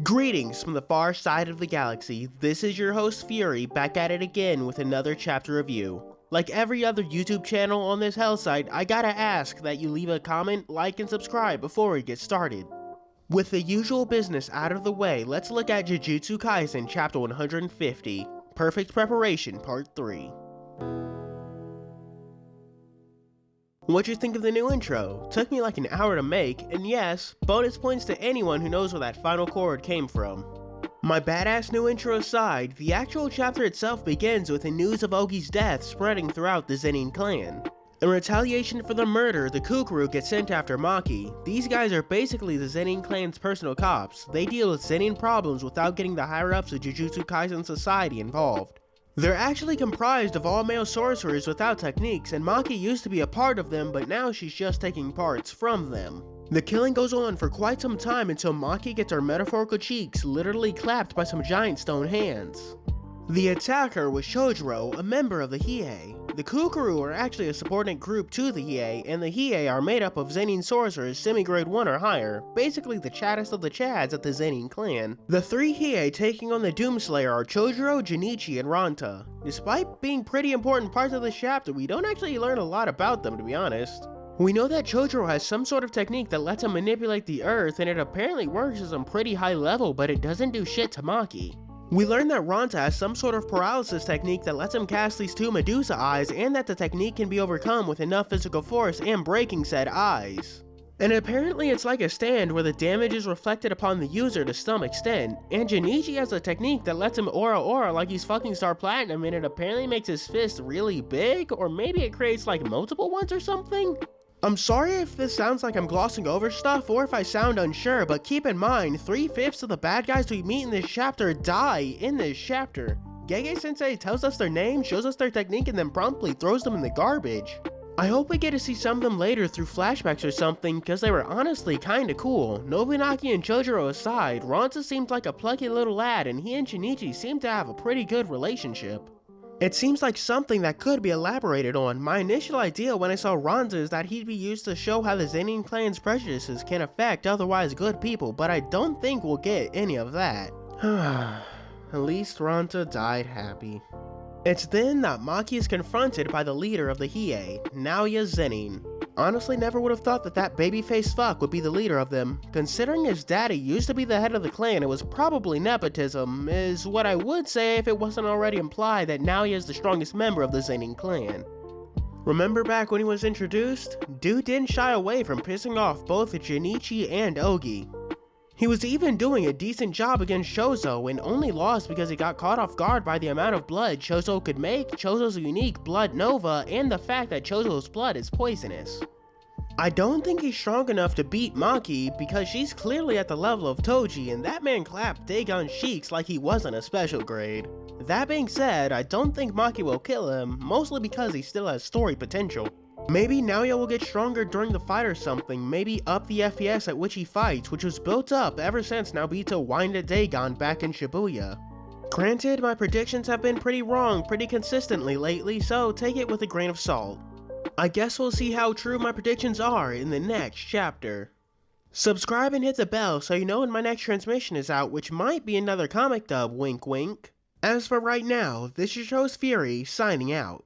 Greetings from the far side of the galaxy. This is your host Fury, back at it again with another chapter review. Like every other YouTube channel on this hell site, I gotta ask that you leave a comment, like, and subscribe before we get started. With the usual business out of the way, let's look at Jujutsu Kaisen chapter 150, Perfect Preparation Part 3. What'd you think of the new intro? Took me like an hour to make, and yes, bonus points to anyone who knows where that final chord came from. My badass new intro aside, the actual chapter itself begins with the news of Ogi's death spreading throughout the Zenin clan. In retaliation for the murder, the Kukuru get sent after Maki. These guys are basically the Zenin clan's personal cops. They deal with Zenin problems without getting the higher-ups of Jujutsu Kaisen society involved. They're actually comprised of all male sorcerers without techniques, and Maki used to be a part of them, but now she's just taking parts from them. The killing goes on for quite some time until Maki gets her metaphorical cheeks literally clapped by some giant stone hands. The attacker was Shojiro, a member of the Hiei. The Kukuru are actually a subordinate group to the Hiei, and the Hiei are made up of Zenin sorcerers semi-grade 1 or higher, basically the chaddest of the chads at the Zenin clan. The three Hiei taking on the Doomslayer are Chojuro, Junichi, and Ranta. Despite being pretty important parts of this chapter, we don't actually learn a lot about them, to be honest. We know that Chojuro has some sort of technique that lets him manipulate the earth, and it apparently works at some pretty high level, but it doesn't do shit to Maki. We learn that Ranta has some sort of paralysis technique that lets him cast these two Medusa eyes, and that the technique can be overcome with enough physical force and breaking said eyes. And apparently it's like a stand where the damage is reflected upon the user to some extent, and Junichi has a technique that lets him aura like he's fucking Star Platinum, and it apparently makes his fist really big, or maybe it creates like multiple ones or something? I'm sorry if this sounds like I'm glossing over stuff or if I sound unsure, but keep in mind, 3/5 of the bad guys we meet in this chapter die in this chapter. Gege Sensei tells us their name, shows us their technique, and then promptly throws them in the garbage. I hope we get to see some of them later through flashbacks or something, because they were honestly kinda cool. Nobunaki and Chojuro aside, Ranta seemed like a plucky little lad, and he and Shinichi seemed to have a pretty good relationship. It seems like something that could be elaborated on. My initial idea when I saw Ranta is that he'd be used to show how the Zenin clan's prejudices can affect otherwise good people, but I don't think we'll get any of that. At least Ranta died happy. It's then that Maki is confronted by the leader of the Hiei, Naoya Zenin. Honestly, never would have thought that that babyface fuck would be the leader of them. Considering his daddy used to be the head of the clan, it was probably nepotism, is what I would say if it wasn't already implied that Naoya is the strongest member of the Zenin clan. Remember back when he was introduced? Dude didn't shy away from pissing off both Junichi and Ogi. He was even doing a decent job against Chozo and only lost because he got caught off guard by the amount of blood Chozo could make, Chozo's unique blood nova, and the fact that Chozo's blood is poisonous. I don't think he's strong enough to beat Maki because she's clearly at the level of Toji, and that man clapped Dagon's cheeks like he wasn't a special grade. That being said, I don't think Maki will kill him, mostly because he still has story potential. Maybe Naoya will get stronger during the fight or something, maybe up the FPS at which he fights, which was built up ever since Naobito winded Dagon back in Shibuya. Granted, my predictions have been pretty wrong pretty consistently lately, so take it with a grain of salt. I guess we'll see how true my predictions are in the next chapter. Subscribe and hit the bell so you know when my next transmission is out, which might be another comic dub, wink wink. As for right now, this is your host Fury, signing out.